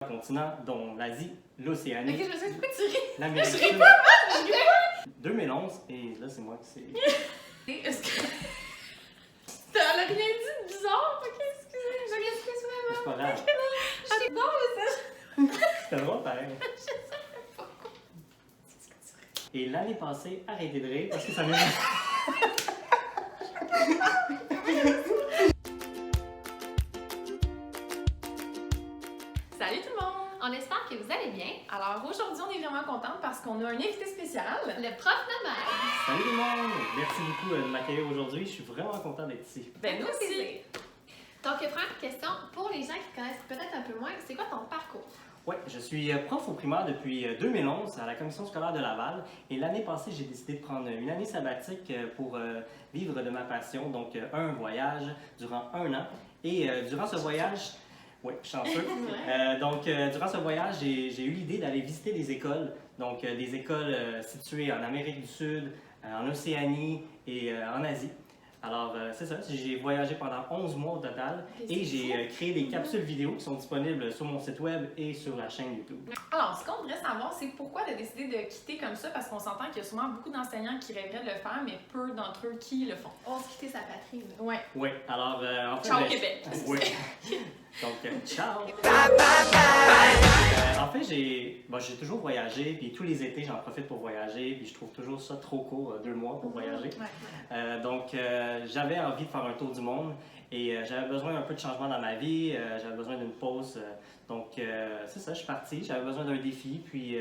continent, dont l'Asie, l'Océanie, Ok, je me suis pourquoi tu ris? l'Amérique Je du ris Sud. pas, je ris pas! 2011, et là c'est moi qui sais. Est-ce que. Elle a rien dit de bizarre? Ok, excusez, je m'excuse vraiment. C'est pas grave. C'est bon, mais ça. C'était drôle pareil. Je sais pas pourquoi. Et l'année passée, arrêtez de rire parce que ça m'a. Salut tout le monde! On espère que vous allez bien. Alors aujourd'hui, on est vraiment contente parce qu'on a un invité spécial, le prof de maths. Salut tout le monde! Merci beaucoup de m'accueillir aujourd'hui. Je suis vraiment content d'être ici. Ben nous aussi! Donc, première question, pour les gens qui connaissent peut-être un peu moins, c'est quoi ton parcours? Oui, je suis prof au primaire depuis 2011 à la commission scolaire de Laval. Et l'année passée, j'ai décidé de prendre une année sabbatique pour vivre de ma passion, donc un voyage durant 1 an. Et durant ce voyage, oui, chanceux. Durant ce voyage, j'ai eu l'idée d'aller visiter des écoles. Donc, des écoles situées en Amérique du Sud, en Océanie et en Asie. Alors, c'est ça, j'ai voyagé pendant 11 mois au total et j'ai créé des capsules vidéo qui sont disponibles sur mon site web et sur la chaîne YouTube. Alors, ce qu'on voudrait savoir, c'est pourquoi tu as décidé de quitter comme ça, parce qu'on s'entend qu'il y a souvent beaucoup d'enseignants qui rêveraient de le faire, mais peu d'entre eux qui le font. On se quitter sa patrie. Là. Ouais. Oui, alors, en fait... Ciao Québec! Oui. Donc, ciao! En fait, j'ai toujours voyagé, puis tous les étés, j'en profite pour voyager, puis je trouve toujours ça trop court, 2 mois pour voyager. J'avais envie de faire un tour du monde et j'avais besoin un peu de changement dans ma vie, j'avais besoin d'une pause. C'est ça, je suis partie, j'avais besoin d'un défi, puis...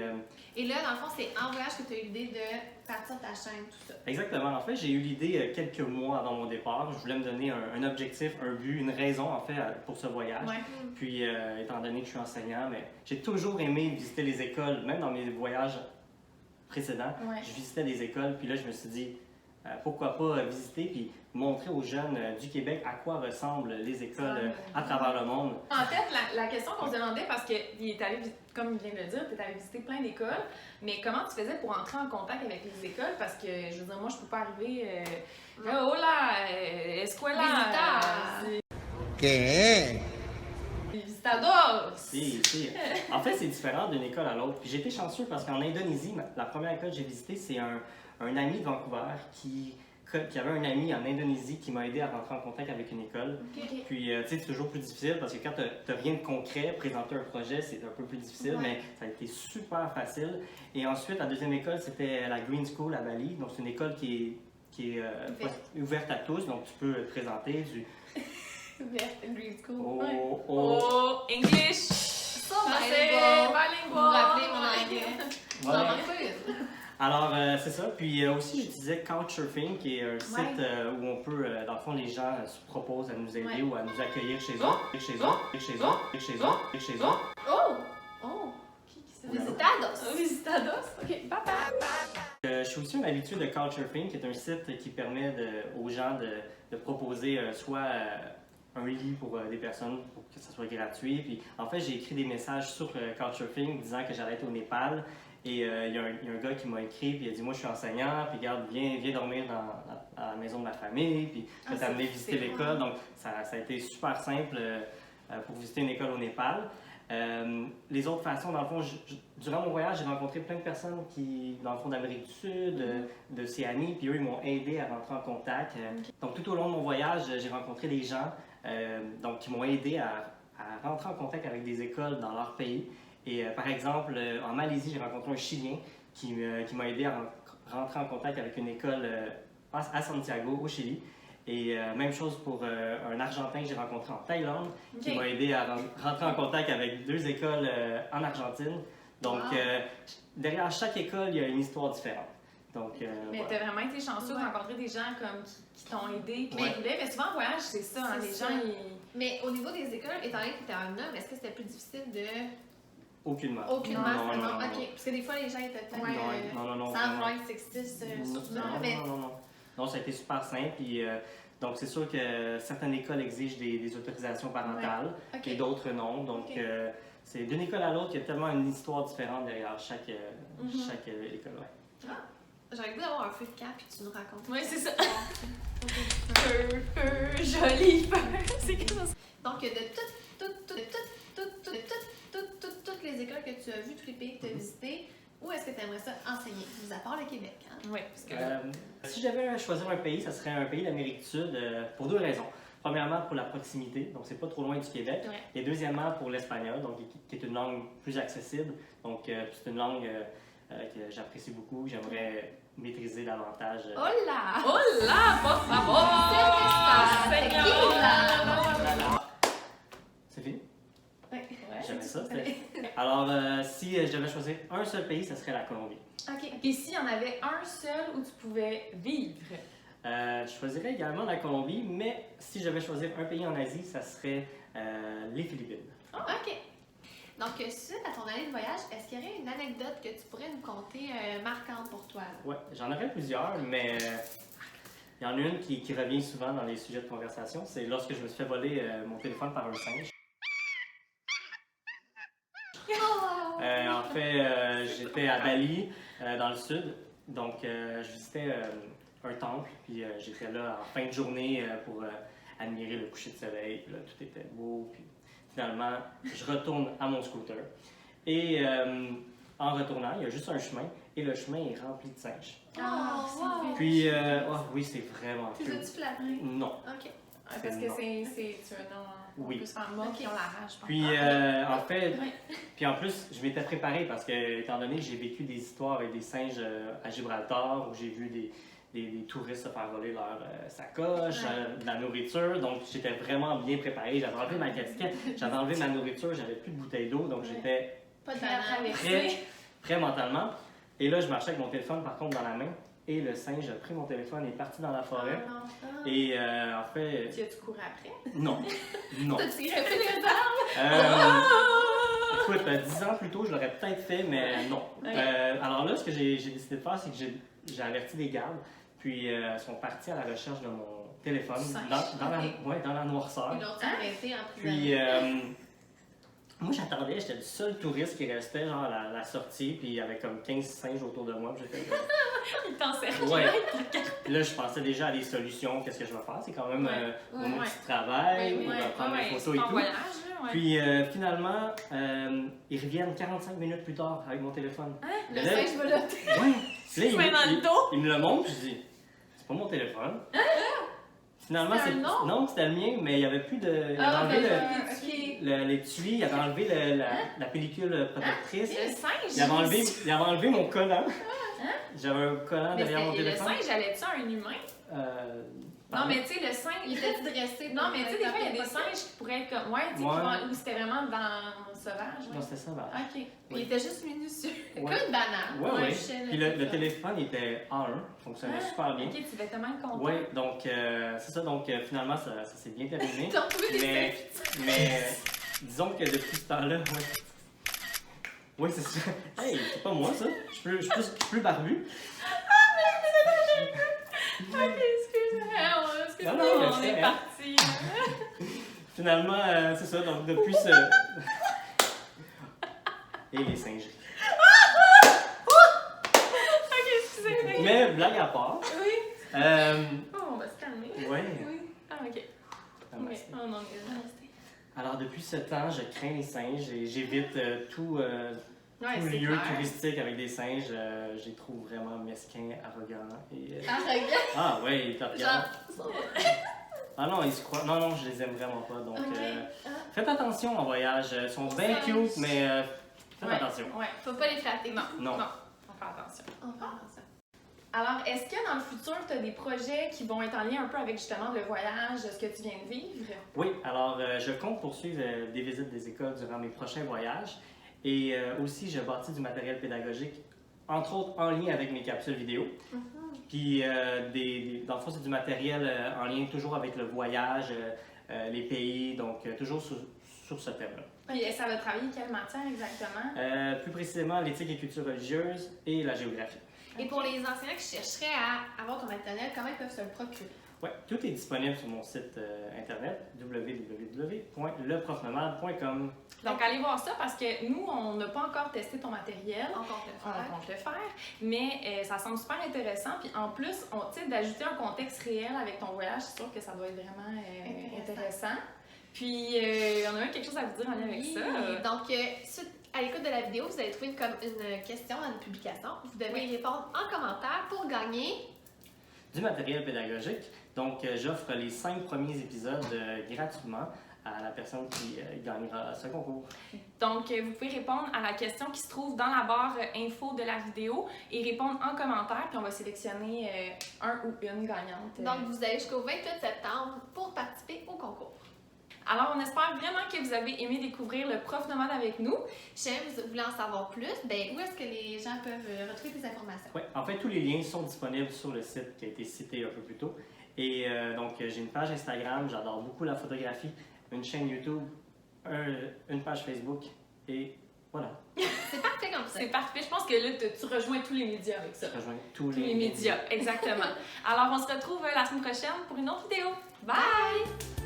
Et là, dans le fond, c'est en voyage que tu as eu l'idée de partir ta chaîne, tout ça. Exactement. En fait, j'ai eu l'idée quelques mois avant mon départ. Je voulais me donner un objectif, un but, une raison, en fait, pour ce voyage. Ouais. Puis, étant donné que je suis enseignant, mais j'ai toujours aimé visiter les écoles, même dans mes voyages précédents. Ouais. Je visitais des écoles, puis là, je me suis dit, pourquoi pas visiter, puis montrer aux jeunes du Québec à quoi ressemblent les écoles à travers le monde. En fait, la question qu'on se demandait, parce qu'il est allé, comme il vient de le dire, tu es allé visiter plein d'écoles, mais comment tu faisais pour entrer en contact avec les écoles? Parce que, je veux dire, moi, je peux pas arriver... oh là, escuela... ¿Qué? Visitador! Si. En fait, c'est différent d'une école à l'autre. Puis j'ai été chanceux parce qu'en Indonésie, la première école que j'ai visitée, c'est un ami de Vancouver qui avait un ami en Indonésie qui m'a aidé à rentrer en contact avec une école. Okay. Puis, tu sais, c'est toujours plus difficile parce que quand tu n'as rien de concret, présenter un projet, c'est un peu plus difficile, mais ça a été super facile. Et ensuite, la deuxième école, c'était la Green School à Bali. Donc, c'est une école qui est ouverte à tous, donc tu peux te présenter. Green School. Oh, English! Ça, Français, bilingual. Vous bilingual! me rappelez mon anglais. Voilà. J'en manque pas une. Alors, c'est ça. Puis aussi, j'utilisais Couchsurfing, qui est un site où on peut, dans le fond, les gens se proposent à nous aider ou à nous accueillir chez eux. Chez eux. Oh! Qui c'est? Visitados. Visitados? Ok, bye bye! Je suis aussi un habitué de Couchsurfing, qui est un site qui permet aux gens de proposer soit un lit pour des personnes pour que ça soit gratuit. Puis, en fait, j'ai écrit des messages sur Couchsurfing disant que j'allais être au Népal. Et il y a un gars qui m'a écrit, puis il a dit « Moi, je suis enseignant, puis regarde, viens dormir dans la maison de ma famille, puis je vais t'amener visiter l'école. » Donc, ça a été super simple pour visiter une école au Népal. Les autres façons, dans le fond, durant mon voyage, j'ai rencontré plein de personnes qui, dans le fond, d'Amérique du Sud, d'Océanie, puis eux, ils m'ont aidé à rentrer en contact. Donc, tout au long de mon voyage, j'ai rencontré des gens qui m'ont aidé à rentrer en contact avec des écoles dans leur pays. Et par exemple, en Malaisie, j'ai rencontré un Chilien qui m'a aidé à rentrer en contact avec une école à Santiago, au Chili. Et même chose pour un Argentin que j'ai rencontré en Thaïlande, qui m'a aidé à rentrer en contact avec 2 écoles en Argentine. Donc, derrière chaque école, il y a une histoire différente. Donc, mais tu as vraiment été chanceux de rencontrer des gens comme qui t'ont aidé, qui voulaient. Mais souvent en voyage, c'est ça, hein, les gens, Mais au niveau des écoles, étant donné que tu étais un homme, est-ce que c'était plus difficile de... Aucunement. Aucunement, non. Ok. Parce que des fois, les gens étaient peut-être Non. sans vouloir être sexistes Non, ça a été super simple. Puis, donc, c'est sûr que certaines écoles exigent des autorisations parentales et d'autres non. Donc, c'est d'une école à l'autre, il y a tellement une histoire différente derrière chaque école. Ouais. J'aurais le goût d'avoir un feu de camp puis tu nous racontes. Oui, c'est ça. Feu, joli feu. C'est quoi ça? Donc, de tout les écoles que tu as vues, tous les pays que tu as visités, où est-ce que tu aimerais ça enseigner, mis à part le Québec? Hein? Oui, parce que Si j'avais à choisir un pays, ça serait un pays d'Amérique du Sud pour 2 raisons. Premièrement, pour la proximité, donc c'est pas trop loin du Québec. Ouais. Et deuxièmement, pour l'espagnol, donc qui est une langue plus accessible. Donc c'est une langue que j'apprécie beaucoup, j'aimerais maîtriser davantage. Oh là! oh là, por favor! Seigneur! C'est fini? Ouais. J'aimais ça. Alors, si je devais choisir un seul pays, ça serait la Colombie. OK. Et s'il y en avait un seul où tu pouvais vivre? Je choisirais également la Colombie, mais si je devais choisir un pays en Asie, ça serait les Philippines. OK. Donc, suite à ton année de voyage, est-ce qu'il y aurait une anecdote que tu pourrais nous conter marquante pour toi? Ouais, j'en aurais plusieurs, mais il y en a une qui revient souvent dans les sujets de conversation. C'est lorsque je me suis fait voler mon téléphone par un singe. En fait, j'étais à Bali, dans le sud, donc je visitais un temple, puis j'étais là en fin de journée pour admirer le coucher de soleil, puis là, tout était beau, puis finalement, je retourne à mon scooter, et en retournant, il y a juste un chemin, et le chemin est rempli de singes. Ah, Oh, c'est wow. vrai. Puis, oh, oui, c'est vraiment Tu cool. as-tu flatté? Non. OK. Parce que Non. c'est un nom Oui. plus en mode qui ont la rage, je pense. Puis, en fait, Oui. puis en plus, je m'étais préparé parce que, étant donné que j'ai vécu des histoires avec des singes à Gibraltar, où j'ai vu des touristes se faire voler leur sacoche, de la nourriture, donc j'étais vraiment bien préparé. J'avais enlevé ma casquette, j'avais enlevé ma nourriture, j'avais plus de bouteille d'eau, donc j'étais Pas de Prêt à banane. traverser. prêt mentalement. Et là, je marchais avec mon téléphone, par contre, dans la main, et le singe a pris mon téléphone et est parti dans la forêt. Ah, non. Et en fait, Tu as-tu couru après? non, non. T'as-tu grimpé les arbres? Écoute, 10 ans plus tôt, je l'aurais peut-être fait, mais non. Ouais. Alors là, ce que j'ai décidé de faire, c'est que j'ai averti les gardes, puis ils sont partis à la recherche de mon téléphone Singe. dans la noirceur. Ils l'ont arrêté en Puis prison. moi, j'attendais, j'étais le seul touriste qui restait genre à la sortie, puis il y avait comme 15 singes autour de moi. Puis j'étais comme, Il t'encercle. ouais. Puis là, je pensais déjà à des solutions, qu'est-ce que je vais faire. C'est quand même mon ouais. petit travail, Oui, on va prendre des photos et en tout. voyage, là, ouais. Puis finalement, ils reviennent 45 minutes plus tard avec mon téléphone. Le là- singe va là. Ouais. Puis là, Tu mets dans le dos? il me le montre, puis je dis, c'est pas mon téléphone. Finalement, C'était un nom? non, c'était le mien, mais il n'y avait plus de. Il avait Ah, enlevé OK. l'étui, il avait enlevé la pellicule protectrice. Le singe? Il avait enlevé mon collant. J'avais un collant Mais derrière mon le téléphone. singe, allait-tu à un humain? Pardon? Non, mais tu sais, le singe. Il était dressé. Non, mais tu sais, des fois, il y a des singes. singes qui pourraient être comme. Ouais, tu sais, Ouais. où c'était vraiment dans sauvage. Non, Ouais. c'était ça, va. Ok. Il était juste minutieux. Ouais. Comme une banane. Ouais, ouais. Chien, Puis le téléphone était A1, fonctionnait super bien. Ok, tu vas tellement être content. Oui, donc c'est ça. Donc finalement, ça s'est bien terminé. T'as trouvé des Mais, singes. mais disons que depuis ce temps-là, ouais. Oui, c'est ça. Hey, c'est pas moi ça. Je suis plus barbu. Ok, excuse-moi. Non, non, mais On est c'est- parti. Finalement, c'est ça. Donc depuis ce. Et les singeries. Ok, excusez-moi. Mais blague à part. Oui. Euh, Oh, on va se calmer. ouais. Oui. Ah, ok. Ah, Oui. merci. Oh non, désolé. Alors depuis ce temps, je crains les singes et j'évite tout Ouais, tout c'est lieu clair. touristique avec des singes. Je les trouve vraiment mesquins, arrogants. Et, Arrogant. ah ouais, ils te regardent. Genre. Ah non, ils se croient. Non, non, je les aime vraiment pas. Donc, Ok. faites attention en voyage. Ils sont bien singes. cute, mais faites Ouais. attention. Ouais. Faut pas les flatter. Non. Non. Non. On fait attention. On va faire ça. Alors, est-ce que dans le futur, tu as des projets qui vont être en lien un peu avec justement le voyage, ce que tu viens de vivre? Oui, alors je compte poursuivre des visites des écoles durant mes prochains voyages. Et aussi, je bâtis du matériel pédagogique, entre autres en lien avec mes capsules vidéo. Puis, dans le fond, c'est du matériel en lien toujours avec le voyage, les pays, donc toujours sur ce thème-là. Puis, ça va travailler quelle matière exactement? Plus précisément, l'éthique et culture religieuse et la géographie. Et pour les enseignants qui chercheraient à avoir ton matériel, comment ils peuvent se le procurer? Oui, tout est disponible sur mon site internet www.leprofnomade.com. Donc, allez voir ça parce que nous, on n'a pas encore testé ton matériel. On compte le On faire. compte le faire, mais ça semble super intéressant. Puis en plus, tu sais, d'ajouter un contexte réel avec ton voyage, c'est sûr que ça doit être vraiment intéressant. Puis on a même quelque chose à vous dire en lien avec Oui, ça. donc, suite à l'écoute de la vidéo, vous allez trouver une question dans une publication. Vous devez y répondre en commentaire pour gagner du matériel pédagogique. Donc, j'offre les 5 premiers épisodes gratuitement à la personne qui gagnera ce concours. Donc, vous pouvez répondre à la question qui se trouve dans la barre info de la vidéo et répondre en commentaire, puis on va sélectionner un ou une gagnante. Donc, vous avez jusqu'au 28 septembre pour participer au concours. Alors, on espère vraiment que vous avez aimé découvrir le Prof Nomade avec nous. Si jamais vous voulez en savoir plus, ben où est-ce que les gens peuvent retrouver des informations? Oui, en fait, tous les liens sont disponibles sur le site qui a été cité un peu plus tôt. Et donc, j'ai une page Instagram, j'adore beaucoup la photographie, une chaîne YouTube, une page Facebook, et voilà. C'est parfait comme ça. C'est parfait. Je pense que là, tu rejoins tous les médias avec ça. Je rejoins tous Les médias, exactement. Alors, on se retrouve la semaine prochaine pour une autre vidéo. Bye!